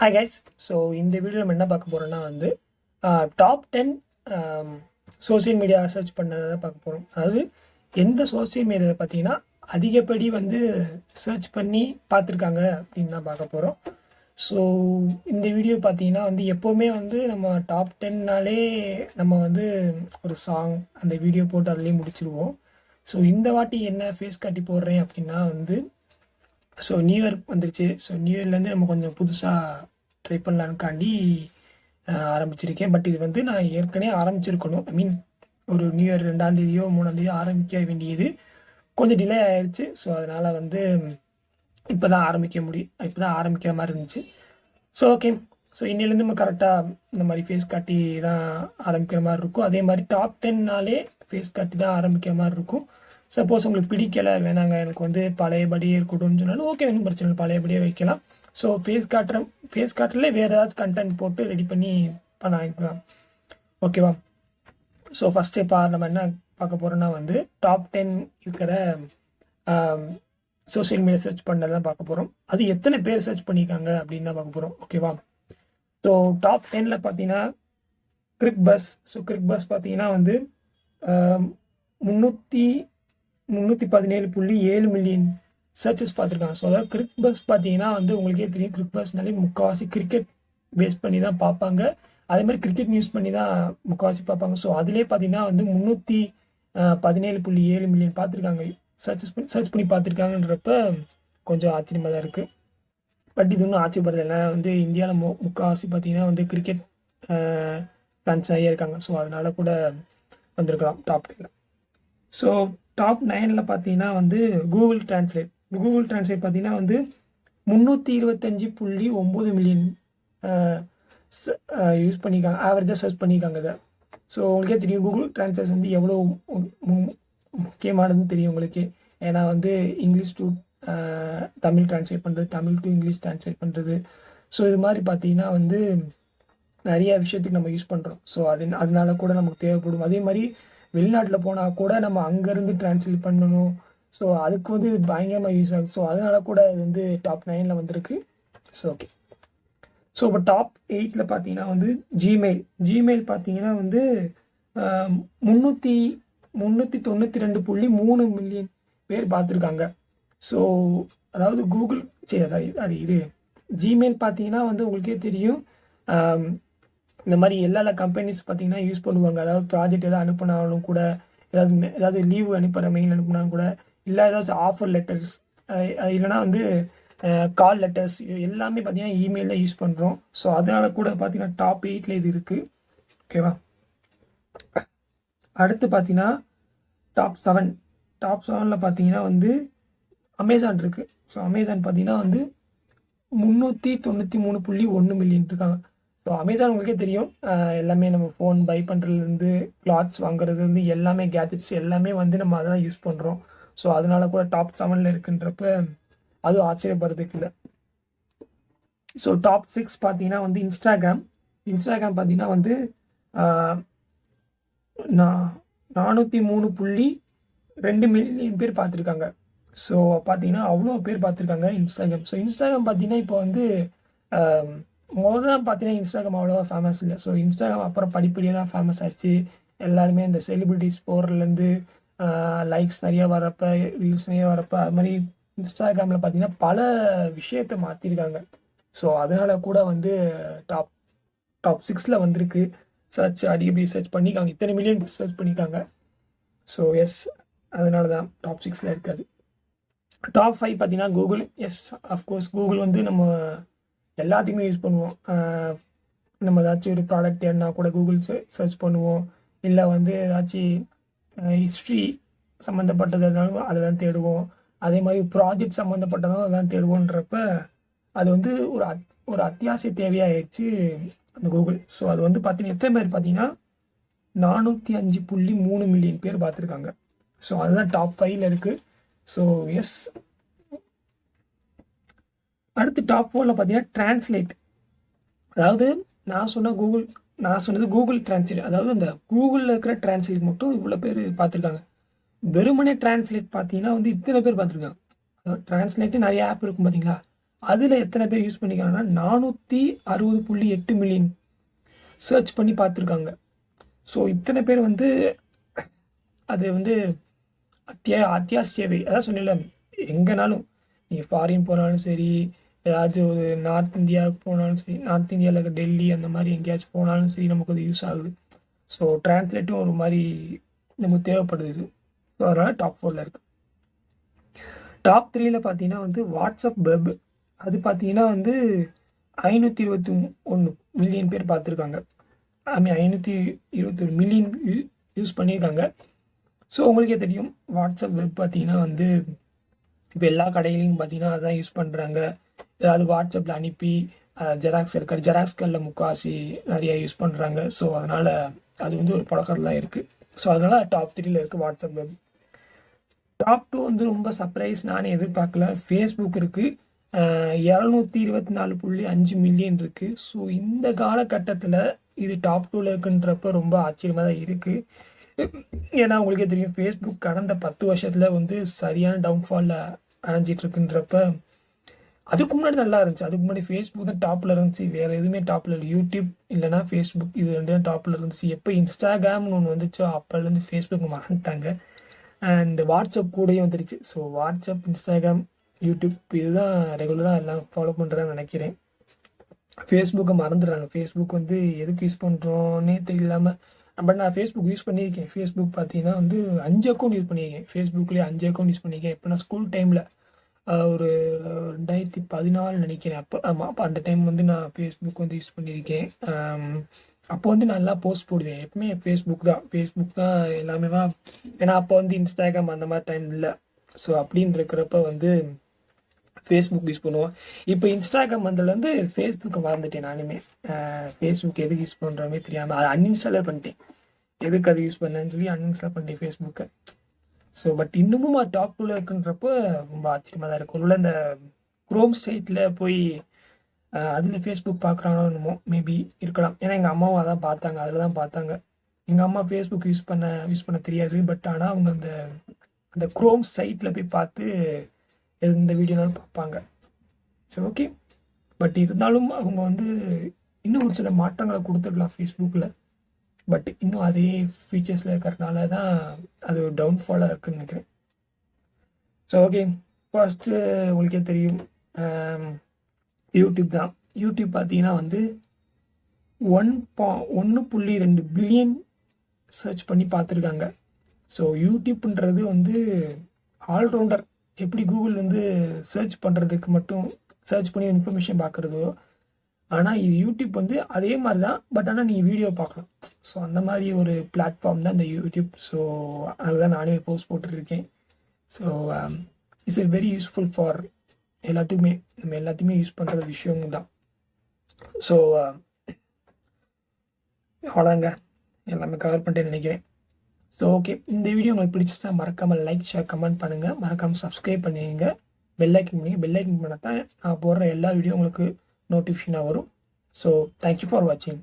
Hi guys. So இந்த video நம்ம என்ன பார்க்க போகிறோம்னா வந்து டாப் 10 சோசியல் மீடியா சர்ச் பண்ணதை பார்க்க போகிறோம். அதாவது எந்த சோசியல் மீடியாவில் பார்த்தீங்கன்னா அதிகப்படி வந்து சர்ச் பண்ணி பார்த்துருக்காங்க அப்படின்னு தான் பார்க்க போகிறோம். ஸோ இந்த வீடியோ பார்த்தீங்கன்னா வந்து எப்போவுமே வந்து நம்ம டாப் 10நாலே நம்ம வந்து ஒரு சாங் அந்த வீடியோ போட்டு அதுலேயும் முடிச்சிடுவோம். ஸோ இந்த வாட்டி என்ன ஃபேஸ் காட்டி போடுறேன் அப்படின்னா வந்து ஸோ நியூ இயர் வந்துருச்சு. ஸோ நியூ இயர்லேருந்து நம்ம கொஞ்சம் புதுசாக ட்ரை பண்ணலான்னுக்காண்டி ஆரம்பிச்சிருக்கேன். பட் இது வந்து நான் ஏற்கனவே ஆரம்பிச்சிருக்கணும். ஐ மீன் ஒரு நியூ இயர் 2ஆம் தேதியோ 3ஆம் தேதியோ ஆரம்பிக்க வேண்டியது கொஞ்சம் டிலே ஆயிடுச்சு. ஸோ அதனால் வந்து இப்போ தான் ஆரம்பிக்கிற மாதிரி இருந்துச்சு. So okay. ஸோ இன்னிலேருந்து நம்ம கரெக்டாக இந்த மாதிரி ஃபேஸ் காட்டி தான் ஆரம்பிக்கிற மாதிரி இருக்கும். அதே மாதிரி டாப் 10நாலே ஃபேஸ் காட்டி தான் ஆரம்பிக்கிற மாதிரி இருக்கும். சப்போஸ் உங்களுக்கு பிடிக்கலை, வேணாங்க எனக்கு வந்து பழையபடியே இருக்கட்டும்னு சொன்னாலும் ஓகே, ஒன்றும் பிரச்சனை இல்லை, பழையபடியே வைக்கலாம். ஸோ ஃபேஸ் காட்டுறதுல வேறு ஏதாச்சும் கண்டென்ட் போட்டு ரெடி பண்ணி பண்ணிக்கலாம். ஓகேவா? ஸோ ஃபஸ்ட்டு இப்போ நம்ம என்ன பார்க்க போகிறோன்னா வந்து டாப் 10 இருக்கிற சோசியல் மீடியா சர்ச் பண்ணதான் பார்க்க போகிறோம். அது எத்தனை பேர் சர்ச் பண்ணியிருக்காங்க அப்படின்னு தான் பார்க்க போகிறோம். ஓகேவா? ஸோ டாப் 10ல் பார்த்தீங்கன்னா கிரிக்பஸ். ஸோ கிரிக்பஸ் பார்த்தீங்கன்னா வந்து 317.7 மில்லியன் சர்ச்சஸ் பார்த்துருக்காங்க. ஸோ அதாவது கிரிக்பஸ் பார்த்தீங்கன்னா வந்து உங்களுக்கே தெரியும், கிரிக்பஸ்னாலே முக்கால்வாசி கிரிக்கெட் பேஸ் பண்ணி தான் பார்ப்பாங்க. அதே மாதிரி கிரிக்கெட் நியூஸ் பண்ணி தான் முக்கால்வாசி பார்ப்பாங்க. ஸோ அதிலே பார்த்தீங்கன்னா வந்து 317.7 மில்லியன் பார்த்துருக்காங்க, சர்ச் பண்ணி பார்த்துருக்காங்கன்றப்ப கொஞ்சம் ஆச்சரியமாக தான் இருக்குது. பட் இது ஒன்றும் ஆச்சரியப்படுறது இல்லை. வந்து இந்தியாவில் முக்கால்வாசி பார்த்தீங்கன்னா வந்து கிரிக்கெட் ஃபேன்ஸ் நிறைய இருக்காங்க. ஸோ அதனால கூட வந்திருக்கலாம் டாப் 10. ஸோ டாப் 9ல் பார்த்தீங்கன்னா வந்து கூகுள் டிரான்ஸ்லேட் பார்த்தீங்கன்னா வந்து 325.9 மில்லியன் யூஸ் பண்ணியிருக்காங்க, ஆவரேஜாக சர்ச் பண்ணியிருக்காங்க இதை. ஸோ உங்களுக்கே தெரியும் கூகுள் டிரான்ஸ்லேட் வந்து எவ்வளோ முக்கியமானதுன்னு தெரியும் உங்களுக்கு. ஏன்னா வந்து இங்கிலீஷ் டு தமிழ் ட்ரான்ஸ்லேட் பண்ணுறது, தமிழ் டு இங்கிலீஷ் ட்ரான்ஸ்லேட் பண்ணுறது. ஸோ இது மாதிரி பார்த்தீங்கன்னா வந்து நிறைய விஷயத்துக்கு நம்ம யூஸ் பண்ணுறோம். ஸோ அதனால கூட நமக்கு தேவைப்படும். அதே மாதிரி வெளிநாட்டில் போனால் கூட நம்ம அங்கேருந்து ட்ரான்ஸ்லேட் பண்ணணும். ஸோ அதுக்கு வந்து இது பயங்கரமாக யூஸ் ஆகும். ஸோ அதனால கூட இது வந்து டாப் 9ல் வந்திருக்கு. So okay. ஸோ இப்போ டாப் 8ல் பார்த்தீங்கன்னா வந்து ஜிமெயில் பார்த்தீங்கன்னா வந்து 392.3 மில்லியன் பேர் பார்த்துருக்காங்க. ஸோ அதாவது கூகுள் இது ஜிமெயில் பார்த்தீங்கன்னா வந்து உங்களுக்கே தெரியும், இந்த மாதிரி எல்லா கம்பெனிஸ் பார்த்தீங்கன்னா யூஸ் பண்ணுவாங்க. அதாவது ப்ராஜெக்ட் எதாவது அனுப்பினாலும் கூட, ஏதாவது லீவு அனுப்புகிற மெயில் அனுப்பினாலும் கூட, இல்லை ஏதாச்சும் ஆஃபர் லெட்டர்ஸ், இல்லைனா வந்து கால் லெட்டர்ஸ், எல்லாமே பார்த்தீங்கன்னா இமெயில் தான் யூஸ் பண்ணுறோம். ஸோ அதனால கூட பார்த்தீங்கன்னா டாப் 8ல் இது இருக்குது. ஓகேவா? அடுத்து பார்த்தீங்கன்னா டாப் 7ல் பார்த்தீங்கன்னா வந்து அமேசான் இருக்குது. ஸோ அமேசான் பார்த்தீங்கன்னா வந்து 393.1 மில்லியன் இருக்காங்க. ஸோ அமேசான் உங்களுக்கே தெரியும், எல்லாமே நம்ம ஃபோன் பை பண்ணுறதுலேருந்து கிளாத்ஸ் வாங்குறதுலேருந்து எல்லாமே கேஜெட்ஸ் எல்லாமே வந்து நம்ம அதை தான் யூஸ் பண்ணுறோம். ஸோ அதனால கூட டாப் 7ல் இருக்குன்றப்ப அதுவும் ஆச்சரியப்படுறதுக்கு இல்லை. ஸோ டாப் 6 பார்த்தீங்கன்னா வந்து இன்ஸ்டாகிராம் பார்த்தீங்கன்னா வந்து 403.2 மில்லியன் பேர் பார்த்துருக்காங்க. ஸோ பார்த்தீங்கன்னா அவ்வளோ பேர் பார்த்துருக்காங்க இன்ஸ்டாகிராம். ஸோ இன்ஸ்டாகிராம் பார்த்தீங்கன்னா இப்போ வந்து முதல்ல பார்த்தீங்கன்னா இன்ஸ்டாகிராம் அவ்வளோவா ஃபேமஸ் இல்லை. ஸோ இன்ஸ்டாகிராம் அப்புறம் படிப்படியாக தான் ஃபேமஸ் ஆச்சு. எல்லாருமே இந்த செலிபிரிட்டிஸ் போடுறதுலேருந்து லைக்ஸ் நிறையா வரப்போ, ரீல்ஸ் நிறையா வரப்போ, அது மாதிரி இன்ஸ்டாகிராமில் பார்த்தீங்கன்னா பல விஷயத்தை மாற்றிருக்காங்க. ஸோ அதனால கூட வந்து டாப் 6ல் வந்திருக்கு. அடிக்கடி சர்ச் பண்ணியிருக்காங்க, இத்தனை மில்லியன் சர்ச் பண்ணியிருக்காங்க. ஸோ எஸ், அதனால தான் டாப் 6ல் இருக்காது. டாப் 5 பார்த்தீங்கன்னா கூகுள். எஸ், அஃப்கோர்ஸ் கூகுள் வந்து நம்ம எல்லாத்தையுமே யூஸ் பண்ணுவோம். நம்ம ஏதாச்சும் ஒரு ப்ராடக்ட் தேடினா கூட கூகுள் சர்ச் பண்ணுவோம். இல்லை வந்து ஏதாச்சும் ஹிஸ்ட்ரி சம்மந்தப்பட்டது இருந்தாலும் அதை தான் தேடுவோம். அதே மாதிரி ப்ராஜெக்ட் சம்மந்தப்பட்டதும் அதான் தேடுவோன்றப்ப அது வந்து ஒரு அத்தியாவசிய தேவையாகிடுச்சு அந்த கூகுள். ஸோ அது வந்து பார்த்தீங்கன்னா எத்தனை பேர் பார்த்தீங்கன்னா 405.3 மில்லியன் பேர் பார்த்துருக்காங்க. ஸோ அதுதான் டாப் 5ல் இருக்குது. So yes. அடுத்து டாப் 4ல் பார்த்தீங்கன்னா டிரான்ஸ்லேட். அதாவது நான் சொன்னது கூகுள் டிரான்ஸ்லேட். அதாவது இந்த கூகுளில் இருக்கிற டிரான்ஸ்லேட் மட்டும் இவ்வளோ பேர் பார்த்துருக்காங்க. வெறுமனே டிரான்ஸ்லேட் பார்த்தீங்கன்னா வந்து இத்தனை பேர் பார்த்துருக்காங்க. அதாவது டிரான்ஸ்லேட்டு நிறைய ஆப் இருக்கும் பார்த்தீங்களா, அதில் எத்தனை பேர் யூஸ் பண்ணிக்காங்கன்னா 460.8 மில்லியன் சர்ச் பண்ணி பார்த்துருக்காங்க. ஸோ இத்தனை பேர் வந்து அது வந்து அத்தியாவசியவை. அதான் சொன்னல, எங்கேனாலும் நீங்கள் ஃபாரின் போனாலும் சரி, ஏதாச்சும் ஒரு நார்த் இந்தியாவுக்கு போனாலும் சரி, நார்த் இந்தியாவில் இருக்க டெல்லி அந்த மாதிரி எங்கேயாச்சும் போனாலும் சரி நமக்கு அது யூஸ் ஆகுது. ஸோ டிரான்ஸ்லேட்டும் ஒரு மாதிரி நமக்கு தேவைப்படுது இது. ஸோ அதனால் டாப் 4ல் இருக்குது. டாப் 3ல் பார்த்தீங்கன்னா வந்து வாட்ஸ்அப் வெப். அது பார்த்தீங்கன்னா வந்து 521 மில்லியன் பேர் பார்த்துருக்காங்க. 521 மில்லியன் யூஸ் பண்ணியிருக்காங்க. ஸோ உங்களுக்கே தெரியும் வாட்ஸ்அப் வெப் பார்த்தீங்கன்னா வந்து இப்போ எல்லா கடையிலையும் பார்த்தீங்கன்னா அதான் யூஸ் பண்ணுறாங்க. ஏதாவது வாட்ஸ்அப்பில் அனுப்பி ஜெராக்ஸ்களில் முக்காசி நிறையா யூஸ் பண்ணுறாங்க. ஸோ அதனால் அது வந்து ஒரு பழக்கத்தில் தான் இருக்குது. ஸோ அதனால் டாப் 3ல் இருக்குது வாட்ஸ்அப் வெப். டாப் 2 வந்து ரொம்ப சர்ப்ரைஸ், நானே எதிர்பார்க்கல. ஃபேஸ்புக் இருக்குது, 224.5 மில்லியன் இருக்குது. ஸோ இந்த காலகட்டத்தில் இது டாப் 2ல் இருக்குன்றப்ப ரொம்ப ஆச்சரியமாக தான் இருக்குது. ஏன்னா உங்களுக்கே தெரியும் ஃபேஸ்புக் கடந்த 10 வருஷத்தில் வந்து சரியான டவுன்ஃபாலில் அடைஞ்சிட்ருக்குன்றப்ப, அதுக்கு முன்னாடி நல்லா இருந்துச்சு. அதுக்கு முன்னாடி ஃபேஸ்புக் தான் டாப்பில் இருந்துச்சு, வேறு எதுவுமே டாப்பில் இல்லை. யூடியூப் இல்லைனா ஃபேஸ்புக், இது ரெண்டு தான் டாப்பில் இருந்துச்சு. எப்போ இன்ஸ்டாகிராம்னு ஒன்று வந்துச்சோ அப்போலேருந்து ஃபேஸ்புக் மறந்துட்டாங்க. அண்ட் வாட்ஸ்அப் கூடயும் வந்துருச்சு. ஸோ வாட்ஸ்அப், இன்ஸ்டாகிராம், யூடியூப் இதுதான் ரெகுலராக எல்லாம் ஃபாலோ பண்ணுறேன்னு நினைக்கிறேன். ஃபேஸ்புக்கை மறந்துடுறாங்க. ஃபேஸ்புக் வந்து எதுக்கு யூஸ் பண்ணுறோன்னே தெரியலாமல். பட் நான் ஃபேஸ்புக் யூஸ் பண்ணியிருக்கேன். ஃபேஸ்புக் பார்த்தீங்கன்னா வந்து 5 அக்கௌண்ட் யூஸ் பண்ணியிருக்கேன். ஃபேஸ்புக்லேயே 5 அக்கௌண்ட் யூஸ் பண்ணியிருக்கேன். இப்போ நான் ஸ்கூல் டைமில் ஒரு 2014 நினைக்கிறேன். அப்போ அந்த டைம் வந்து நான் ஃபேஸ்புக் வந்து யூஸ் பண்ணியிருக்கேன். அப்போ வந்து நான் நல்லா போஸ்ட் போடுவேன். எப்பவுமே ஃபேஸ்புக் தான் எல்லாமே தான். ஏன்னா அப்போ வந்து இன்ஸ்டாகிராம் அந்த மாதிரி டைம் இல்லை. ஸோ அப்படின்னு இருக்கிறப்ப வந்து ஃபேஸ்புக் யூஸ் பண்ணுவோம். இப்போ இன்ஸ்டாகிராம் வந்ததுலேருந்து ஃபேஸ்புக்கை மறந்துட்டேன். நானுமே ஃபேஸ்புக் எதுக்கு யூஸ் பண்ணுறோமே தெரியாமல் அதை அன்இன்ஸ்டாலே பண்ணிட்டேன். எதுக்கு அதை யூஸ் பண்ணேன்னு சொல்லி அன்இன்ஸ்டால் பண்ணிட்டேன் ஃபேஸ்புக்கை. ஸோ பட் இன்னமும் அது டாப் 2ல் இருக்குன்றப்போ ரொம்ப ஆச்சரியமாக தான் இருக்கும். உள்ள இந்த குரோம் சைட்டில் போய் அதில் ஃபேஸ்புக் பார்க்குறாங்களோ என்னமோ, மேபி இருக்கலாம். ஏன்னா எங்கள் அம்மாவும் அதான் பார்த்தாங்க, அதில் தான் பார்த்தாங்க. எங்கள் அம்மா ஃபேஸ்புக் யூஸ் பண்ண தெரியாது. பட் ஆனால் அவங்க அந்த குரோம் சைட்டில் போய் பார்த்து எந்த வீடியோனாலும் பார்ப்பாங்க. ஸோ ஓகே, பட் இருந்தாலும் அவங்க வந்து இன்னும் ஒரு சில மாற்றங்களை கொடுத்துருக்கலாம் ஃபேஸ்புக்கில். பட் இன்னும் அதே ஃபீச்சர்ஸில் இருக்கிறதுனால தான் அது டவுன்ஃபாலாக இருக்குதுன்னு நினைக்கிறேன். ஸோ ஓகே, ஃபர்ஸ்ட்டு உங்களுக்கே தெரியும் யூடியூப் தான். யூடியூப் பார்த்தீங்கன்னா வந்து 1.2 பில்லியன் சர்ச் பண்ணி பார்த்துருக்காங்க. ஸோ யூடியூப்ன்றது வந்து ஆல்ரவுண்டர். எப்படி கூகுள் வந்து சர்ச் பண்ணுறதுக்கு மட்டும் சர்ச் பண்ணி இன்ஃபர்மேஷன் பார்க்குறதோ, ஆனால் இது யூடியூப் வந்து அதே மாதிரி தான். பட் ஆனால் நீங்கள் வீடியோ பார்க்கலாம். ஸோ அந்த மாதிரி ஒரு பிளாட்ஃபார்ம் தான் இந்த யூடியூப். ஸோ அதில் தான் நானே போஸ்ட் போட்டுருக்கேன். So it's very useful for எல்லாத்துக்குமே. நம்ம எல்லாத்தையுமே யூஸ் பண்ணுற விஷயம் தான். ஸோ அவ்வளோங்க, எல்லாமே கவர் பண்ணிட்டேன்னு நினைக்கிறேன். ஸோ ஓகே, இந்த வீடியோ உங்களுக்கு பிடிச்சிச்சா மறக்காமல் லைக், ஷேர், கமெண்ட் பண்ணுங்கள். மறக்காமல் சப்ஸ்கிரைப் பண்ணிடுங்க. பெல் ஐக்கன் பண்ணுங்கள். பெல் ஐக்கன் பண்ணால் தான் நான் போடுற எல்லா வீடியோ உங்களுக்கு நோட்டிஃபிகேஷனாக வரும். ஸோ தேங்க்யூ ஃபார் வாட்சிங்.